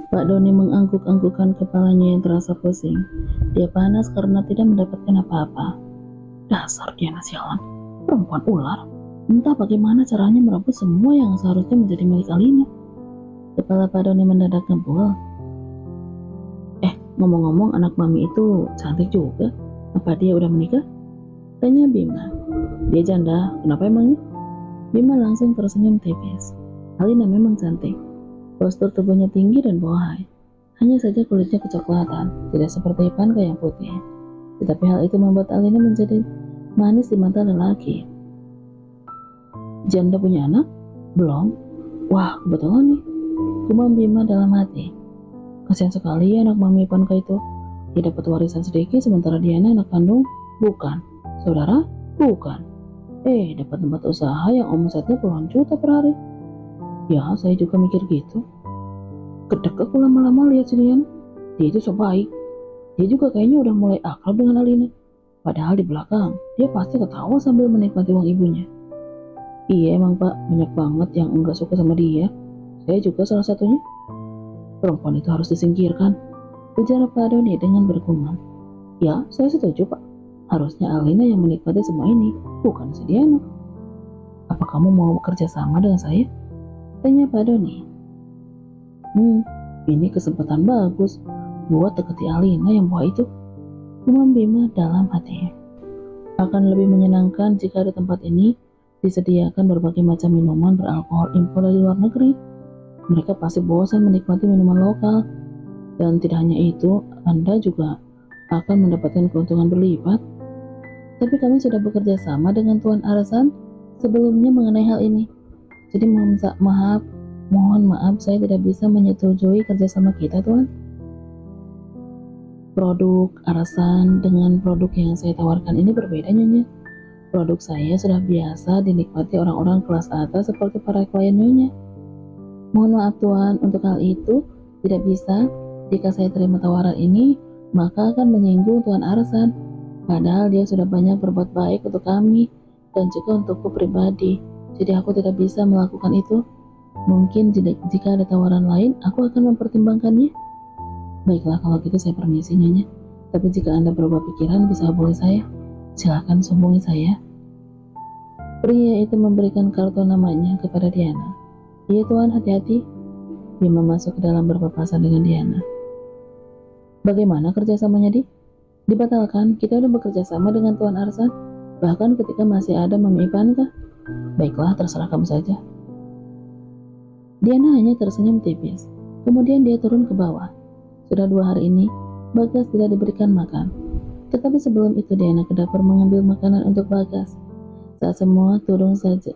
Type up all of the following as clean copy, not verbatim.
Pak Doni mengangguk-anggukkan kepalanya yang terasa pusing. Dia panas karena tidak mendapatkan apa-apa. Dasar dia sialan, perempuan ular. Entah bagaimana caranya merebut semua yang seharusnya menjadi milik Alina. Kepala Pak Doni mendadak ngebul. Ngomong-ngomong, anak mami itu cantik juga. Apa dia udah menikah? Tanya Bima. Dia janda, kenapa emangnya? Bima langsung tersenyum tipis. Alina memang cantik. Postur tubuhnya tinggi dan bohai. Hanya saja kulitnya kecoklatan, tidak seperti Ivanka yang putih. Tetapi hal itu membuat Alina menjadi manis di mata lelaki. Janda punya anak? Belum? Wah, kebetulan nih. Gumam Bima dalam hati. Kasihan sekali ya anak mami Ivanka itu. Dia dapat warisan sedikit sementara Diana anak kandung? Bukan. Saudara? Bukan. Dapat tempat usaha yang omsetnya puluhan juta per hari. Ya, saya juga mikir gitu. Kedek aku lama-lama lihat si Dian. Dia itu so baik. Dia juga kayaknya udah mulai akrab dengan Alina. Padahal di belakang, dia pasti ketawa sambil menikmati uang ibunya. Iya emang Pak, banyak banget yang enggak suka sama dia. Saya juga salah satunya. Perempuan itu harus disingkirkan, ujar Pak Doni dengan bergumam. Ya, saya setuju Pak. Harusnya Alina yang menikmati semua ini, bukan si Diana. Apa kamu mau bekerja sama dengan saya? Tanya Pak Doni. Ini kesempatan bagus buat deketi Alina yang buah itu. Gumam Bima dalam hati. Akan lebih menyenangkan jika di tempat ini disediakan berbagai macam minuman beralkohol impor dari luar negeri. Mereka pasti bosan menikmati minuman lokal. Dan tidak hanya itu, Anda juga akan mendapatkan keuntungan berlipat. Tapi kami sudah bekerja sama dengan Tuan Arasan sebelumnya mengenai hal ini. Jadi mohon maaf saya tidak bisa menyetujui kerjasama kita, Tuan. Produk Arasan dengan produk yang saya tawarkan ini berbeda, Nyonya. Produk saya sudah biasa dinikmati orang-orang kelas atas seperti para klien Nyonya. Mohon maaf Tuan, untuk hal itu tidak bisa. Jika saya terima tawaran ini, maka akan menyinggung Tuan Arasan. Padahal dia sudah banyak berbuat baik untuk kami dan juga untukku pribadi. Jadi aku tidak bisa melakukan itu. Mungkin jika ada tawaran lain, aku akan mempertimbangkannya. Baiklah, kalau gitu saya permisi Nyonya. Tapi jika Anda berubah pikiran, bisa hubungi saya. Silakan hubungi saya. Pria itu memberikan kartu namanya kepada Diana. Iya Tuan, hati-hati. Bima masuk ke dalam berpapasan dengan Diana. Bagaimana kerjasamanya, Di? Dibatalkan, kita udah bekerja sama dengan Tuan Arsan. Bahkan ketika masih ada Mami Ivanka. Baiklah, terserah kamu saja. Diana hanya tersenyum tipis. Kemudian dia turun ke bawah. Sudah 2 hari ini, Bagas tidak diberikan makan. Tetapi sebelum itu Diana ke dapur mengambil makanan untuk Bagas. Saat semua turun saji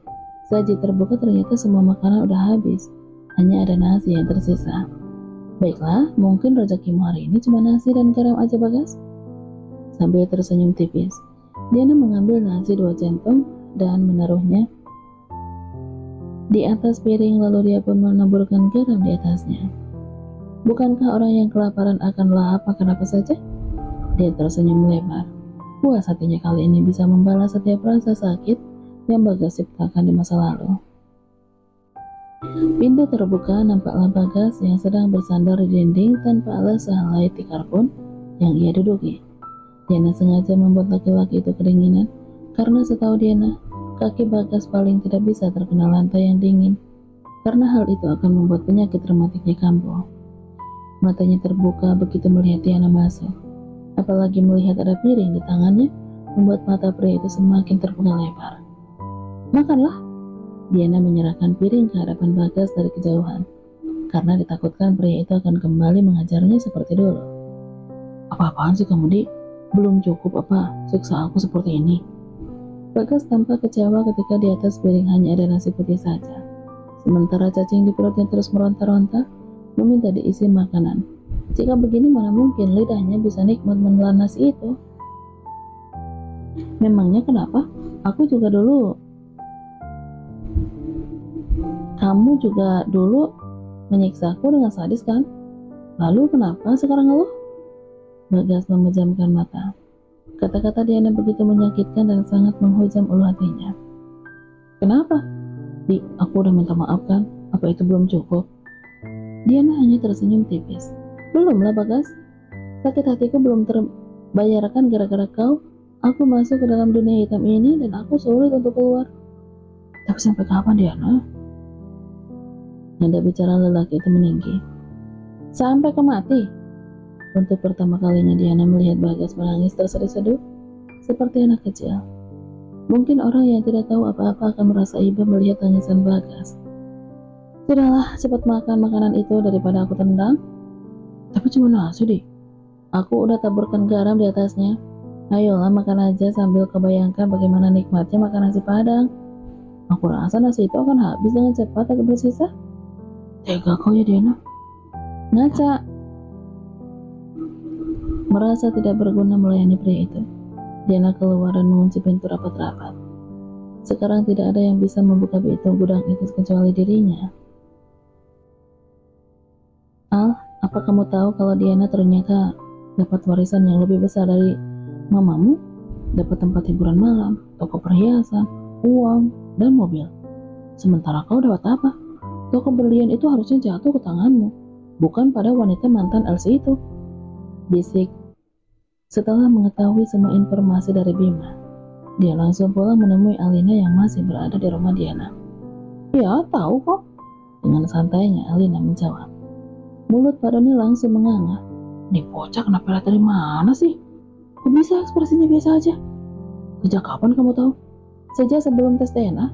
terbuka, ternyata semua makanan udah habis. Hanya ada nasi yang tersisa. Baiklah, mungkin rezekimu hari ini cuma nasi dan garam aja Bagas. Sambil tersenyum tipis, Diana mengambil nasi 2 centong dan menaruhnya di atas piring, lalu dia pun menaburkan garam di atasnya. Bukankah orang yang kelaparan akan lahap makan apa saja? Dia tersenyum lebar. Puas hatinya kali ini bisa membalas setiap rasa sakit yang Bagas ciptakan di masa lalu. Pintu terbuka, nampaklah Bagas yang sedang bersandar di dinding tanpa alas sehelai tikar pun yang ia duduki. Diana sengaja membuat laki-laki itu kedinginan, karena setahu Diana, kaki Bagas paling tidak bisa terkena lantai yang dingin, karena hal itu akan membuat penyakit rematiknya kambuh. Matanya terbuka begitu melihat Diana masuk. Apalagi melihat ada piring di tangannya, membuat mata pria itu semakin terbuka lebar. Makanlah. Diana menyerahkan piring ke hadapan Bagas dari kejauhan, karena ditakutkan pria itu akan kembali menghajarnya seperti dulu. Apa-apaan sih kamu, Di? Belum cukup apa siksa aku seperti ini? Bagas tampak kecewa ketika di atas piring hanya ada nasi putih saja. Sementara cacing di perutnya terus meronta-ronta, meminta diisi makanan. Jika begini mana mungkin lidahnya bisa nikmat menelan nasi itu. Memangnya kenapa? Kamu juga dulu menyiksaku dengan sadis kan? Lalu kenapa sekarang ngeluh? Bagas memejamkan mata. Kata-kata Diana begitu menyakitkan dan sangat menghujam ulu hatinya. Kenapa? Di, aku udah minta maaf kan? Apa itu belum cukup? Diana hanya tersenyum tipis. Belumlah Bagas, sakit hatiku belum terbayarkan gara-gara kau. Aku masuk ke dalam dunia hitam ini dan aku sulit untuk keluar. Tapi sampai kapan Diana? Nada bicara lelaki itu meninggi. Sampai kau mati. Untuk pertama kalinya Diana melihat Bagas menangis terseduh-seduh seperti anak kecil. Mungkin orang yang tidak tahu apa-apa akan merasa iba melihat tangisan Bagas. Sudahlah, cepat makan makanan itu daripada aku tendang. Tapi cuma nasi deh. Aku udah taburkan garam di atasnya. Ayolah makan aja sambil kebayangkan bagaimana nikmatnya makan nasi padang. Aku rasa nasi itu akan habis dengan cepat tak bersisa. Tega kau ya Diana. Ngaca. Merasa tidak berguna melayani pria itu, Diana keluar dan mengunci pintu rapat-rapat. Sekarang tidak ada yang bisa membuka pintu gudang itu kecuali dirinya. Al, apa kamu tahu kalau Diana ternyata dapat warisan yang lebih besar dari mamamu? Dapat tempat hiburan malam, toko perhiasan, uang, dan mobil. Sementara kau dapat apa? Toko berlian itu harusnya jatuh ke tanganmu, bukan pada wanita mantan Elsie itu. Bisik. Setelah mengetahui semua informasi dari Bima, dia langsung pulang menemui Alina yang masih berada di rumah Diana. Ya, tahu kok. Dengan santainya Alina menjawab. Mulut Pak Doni langsung menganga. Nih bocah kenapa lihat dari mana sih? Kok bisa ekspresinya biasa aja? Sejak kapan kamu tahu? Sejak sebelum tes DNA?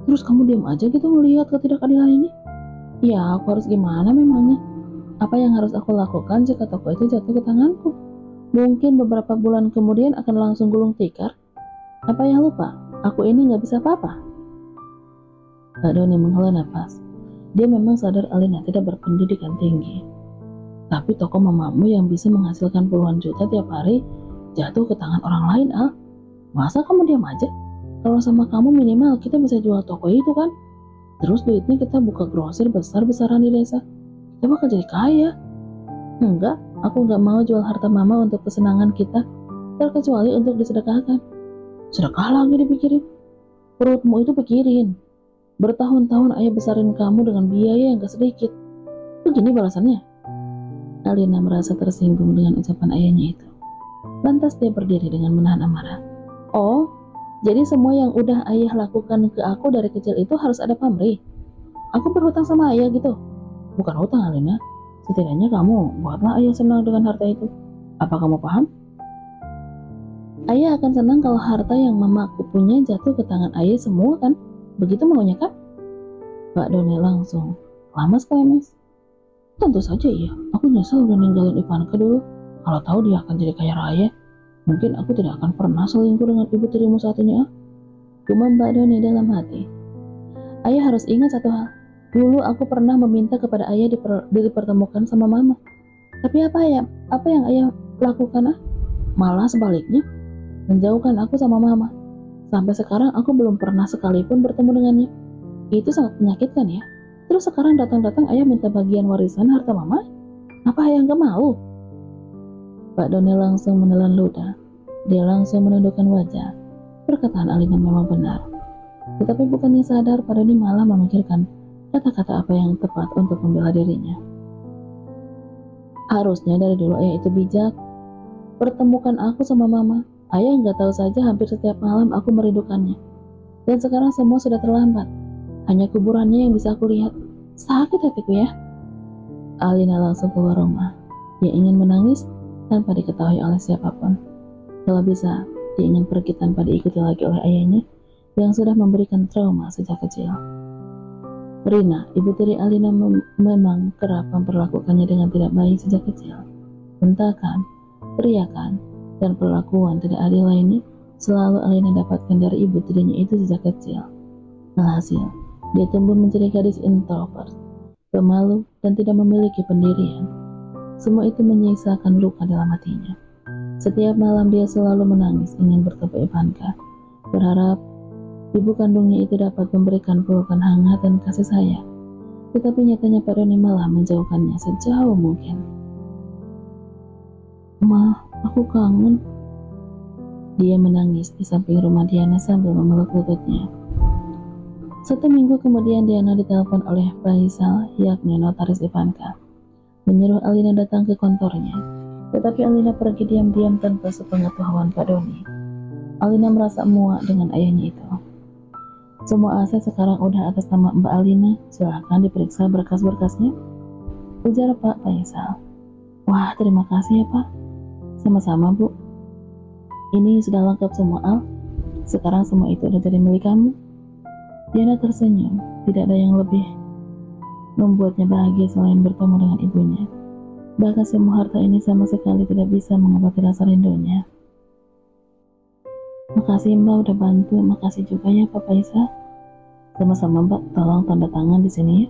Terus kamu diam aja gitu melihat ketidakadilan ini? Ya, aku harus gimana memangnya? Apa yang harus aku lakukan jika toko itu jatuh ke tanganku? Mungkin beberapa bulan kemudian akan langsung gulung tikar. Apa yang lupa? Aku ini gak bisa apa-apa. Pak Doni menghela nafas. Dia memang sadar Alina tidak berpendidikan tinggi. Tapi toko mamamu yang bisa menghasilkan puluhan juta tiap hari jatuh ke tangan orang lain, Al. Masa kamu diam aja? Kalau sama kamu minimal kita bisa jual toko itu kan? Terus duitnya kita buka grosir besar-besaran di desa. Kita bakal jadi kaya. Enggak, aku gak mau jual harta mama untuk kesenangan kita, terkecuali untuk disedekahkan. Sedekah lagi dipikirin. Perutmu itu pikirin. Bertahun-tahun ayah besarin kamu dengan biaya yang gak sedikit. Begini balasannya. Alina merasa tersinggung dengan ucapan ayahnya itu. Lantas dia berdiri dengan menahan amarah. Oh, jadi semua yang udah ayah lakukan ke aku dari kecil itu harus ada pamrih. Aku berhutang sama ayah gitu. Bukan hutang Alina. Setidaknya kamu buatlah ayah senang dengan harta itu. Apa kamu paham? Ayah akan senang kalau harta yang mamaku punya jatuh ke tangan ayah semua kan? Begitu maunya kan? Pak Doni langsung lamas klemes. Tentu saja iya. Aku nyesel udah ninggalin Ivanka dulu. Kalau tahu dia akan jadi kaya raya, mungkin aku tidak akan pernah selingkuh dengan ibu tirimu saat ini. Cuma Mbak Doni dalam hati. Ayah harus ingat satu hal. Dulu aku pernah meminta kepada ayah dipertemukan sama mama. Tapi apa yang ayah lakukan? Malah sebaliknya, menjauhkan aku sama mama. Sampai sekarang aku belum pernah sekalipun bertemu dengannya. Itu sangat menyakitkan ya. Terus sekarang datang-datang ayah minta bagian warisan harta mama? Apa ayah gak mau? Pak Doni langsung menelan ludah. Dia langsung menundukkan wajah. Perkataan Alina memang benar. Tetapi bukannya sadar, Pak Doni malah memikirkan kata-kata apa yang tepat untuk membela dirinya. Harusnya dari dulu ayah itu bijak. Pertemukan aku sama mama. Ayah nggak tahu saja hampir setiap malam aku merindukannya. Dan sekarang semua sudah terlambat. Hanya kuburannya yang bisa aku lihat. Sakit hatiku ya. Alina langsung keluar rumah. Dia ingin menangis tanpa diketahui oleh siapapun. Kalau bisa, dia ingin pergi tanpa diikuti lagi oleh ayahnya yang sudah memberikan trauma sejak kecil. Rina, ibu tiri Alina memang kerap memperlakukannya dengan tidak baik sejak kecil. Bentakan, teriakan, dan perlakuan tidak adil lainnya selalu Alina dapatkan dari ibu tirinya itu sejak kecil. Alhasil, dia tumbuh menjadi gadis introvert, pemalu, dan tidak memiliki pendirian. Semua itu menyisakan luka dalam hatinya. Setiap malam dia selalu menangis ingin bertemu Ivanka, berharap ibu kandungnya itu dapat memberikan pelukan hangat dan kasih sayang. Tetapi nyatanya Pak Doni malah menjauhkannya sejauh mungkin. Ma, aku kangen. Dia menangis di samping rumah Diana sambil memeluk lututnya. 1 minggu kemudian Diana ditelepon oleh Faisal, yakni notaris Ivanka, menyuruh Alina datang ke kantornya. Tetapi Alina pergi diam-diam tanpa sepengetahuan Pak Doni. Alina merasa muak dengan ayahnya itu. Semua aset sekarang udah atas nama Mbak Alina, silahkan diperiksa berkas-berkasnya, ujar Pak Faisal. Wah, terima kasih ya Pak. Sama-sama Bu. Ini sudah lengkap semua Al. Sekarang semua itu udah jadi milik kamu. Diana tersenyum, tidak ada yang lebih membuatnya bahagia selain bertemu dengan ibunya. Bahkan semua harta ini sama sekali tidak bisa mengobati rasa rindunya. Makasih Mbak udah bantu, makasih juga ya Pak Faisal. Sama-sama Mbak, tolong tanda tangan di sini ya.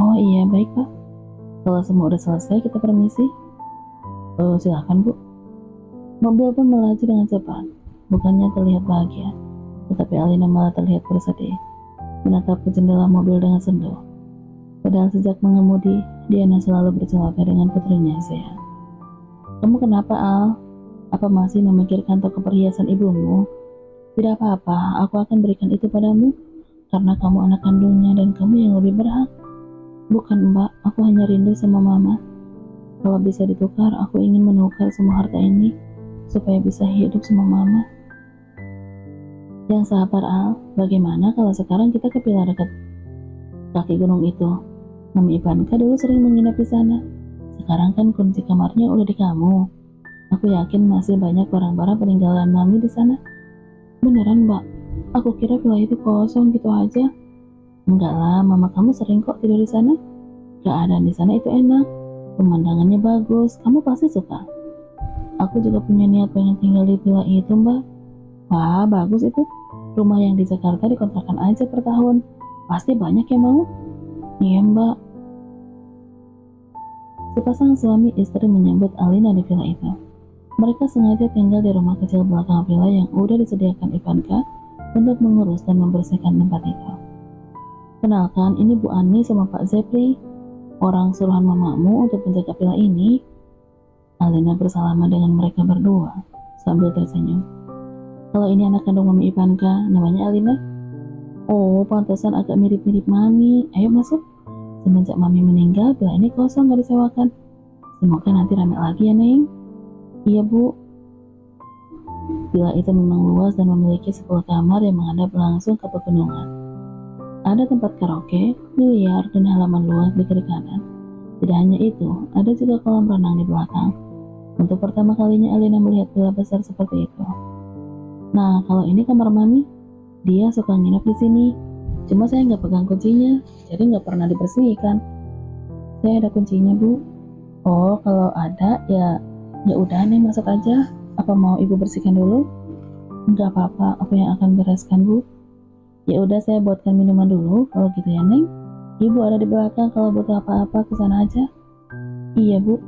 Oh iya, baik Pak. Kalau semua udah selesai, kita permisi. Silakan Bu. Mobil pun melaju dengan cepat. Bukannya terlihat bahagia, tetapi Alina malah terlihat bersedih, menatap ke jendela mobil dengan sendu. Padahal sejak mengemudi, Diana selalu bercelaka dengan putrinya Zea. Kamu kenapa Al? Apa masih memikirkan toko perhiasan ibumu? Tidak apa-apa, aku akan berikan itu padamu, karena kamu anak kandungnya dan kamu yang lebih berhak. Bukan Mbak, aku hanya rindu sama Mama. Kalau bisa ditukar, aku ingin menukar semua harta ini, supaya bisa hidup sama Mama. Yang sabar Al, bagaimana kalau sekarang kita ke villa dekat kaki gunung itu? Mami Ivanka dulu sering menginap di sana. Sekarang kan kunci kamarnya udah di kamu. Aku yakin masih banyak barang-barang peninggalan Mami di sana. Beneran Mbak? Aku kira villa itu kosong gitu aja. Enggak lah, Mama kamu sering kok tidur di sana. Keadaan di sana itu enak, pemandangannya bagus, kamu pasti suka. Aku juga punya niat pengen tinggal di villa itu Mbak. Wah, bagus itu. Rumah yang di Jakarta dikontrakan aja per tahun. Pasti banyak yang mau. Iya Mbak. Sepasang suami istri menyambut Alina di villa itu. Mereka sengaja tinggal di rumah kecil belakang villa yang udah disediakan Ivanka untuk mengurus dan membersihkan tempat itu. Kenalkan, ini Bu Ani sama Pak Zepri, orang suruhan mamamu untuk menjaga villa ini. Alina bersalaman dengan mereka berdua sambil tersenyum. Kalau ini anak kandung Mami Ivanka, namanya Alina. Oh, pantesan agak mirip-mirip Mami. Ayo masuk. Semenjak Mami meninggal, villa ini kosong gak disewakan. Semoga nanti rame lagi ya, Neng. Iya, Bu. Villa itu memang luas dan memiliki 10 kamar yang menghadap langsung ke pegunungan. Ada tempat karaoke, biliar, dan halaman luas di kiri kanan. Tidak hanya itu, ada juga kolam renang di belakang. Untuk pertama kalinya Alina melihat villa besar seperti itu. Nah, kalau ini kamar Mami, dia suka nginep di sini. Cuma saya nggak pegang kuncinya, jadi nggak pernah dibersihkan. Saya ada kuncinya, Bu. Oh, kalau ada ya udah nih masuk aja. Apa mau Ibu bersihkan dulu? Nggak apa-apa, aku yang akan bereskan, Bu. Ya udah, saya buatkan minuman dulu. Kalau gitu ya, Neng. Ibu ada di belakang, kalau butuh apa-apa kesana aja. Iya, Bu.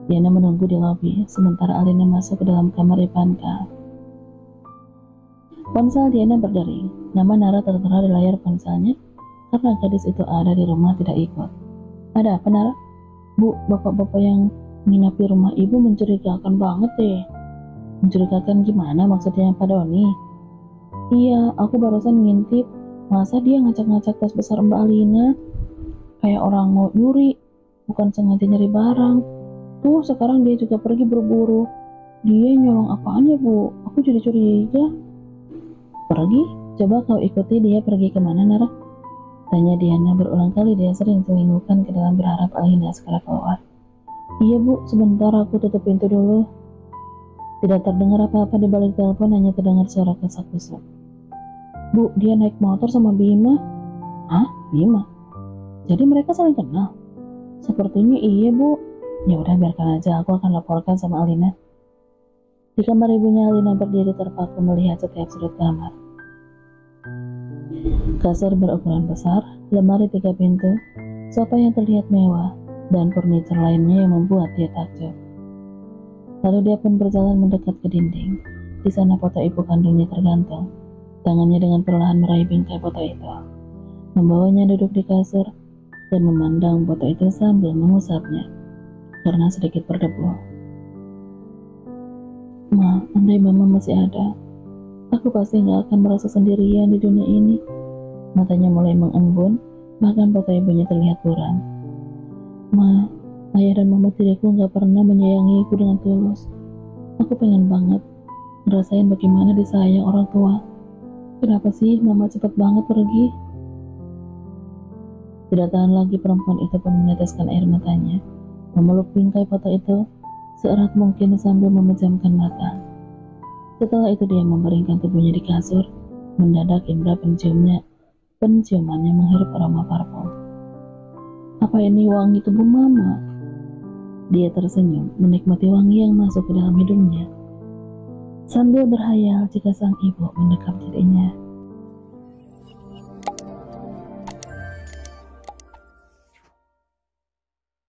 Diana menunggu di lobi, sementara Alina masuk ke dalam kamar Ivanka. Ponsel Diana berdering. Nama Nara tertera di layar ponselnya karena gadis itu ada di rumah tidak ikut. Ada apa, Nara? Bu, bapak-bapak yang nginap di rumah Ibu mencurigakan banget deh. Mencurigakan gimana maksudnya, Pak Doni? Iya, aku barusan ngintip. Masa dia ngacak-ngacak tas besar Mbak Alina? Kayak orang mau nyuri, bukan sengaja nyari barang. Tuh, sekarang dia juga pergi buru-buru. Dia nyolong apaan ya, Bu? Aku jadi curiga. Pergi? Coba kau ikuti dia pergi kemana, Nara? Tanya Diana berulang kali. Dia sering selingkuhkan ke dalam berharap Alina segera keluar. Iya, Bu, sebentar aku tutup pintu dulu. Tidak terdengar apa-apa di balik telepon, hanya terdengar suara kesak-kusuk. Bu, dia naik motor sama Bima. Hah? Bima? Jadi mereka saling kenal? Sepertinya iya, Bu. Ya udah, biarkan aja, aku akan laporkan sama Alina. Di kamar ibunya, Alina berdiri terpaku melihat setiap sudut kamar. Kasur berukuran besar, lemari 3 pintu, sofa yang terlihat mewah, dan furnitur lainnya yang membuat dia takjub. Lalu dia pun berjalan mendekat ke dinding. Di sana foto ibu kandungnya tergantung. Tangannya dengan perlahan meraih bingkai foto itu. Membawanya duduk di kasur dan memandang foto itu sambil mengusapnya karena sedikit berdebu. Ma, andai Mama masih ada, aku pasti gak akan merasa sendirian di dunia ini. Matanya mulai mengembun, bahkan foto ibunya terlihat buram. Ma, ayah dan mama tiriku nggak pernah menyayangiku dengan tulus. Aku pengen banget ngerasain bagaimana disayang orang tua. Kenapa sih mama cepat banget pergi? Tidak tahan lagi perempuan itu pun meneteskan air matanya, memeluk bingkai foto itu seerat mungkin sambil memejamkan mata. Setelah itu dia membaringkan tubuhnya di kasur. Mendadak indera penciumannya menghirup aroma parfum. Apa ini wangi tubuh mama? Dia tersenyum, menikmati wangi yang masuk ke dalam hidungnya, sambil berhayal jika sang ibu mendekap dirinya.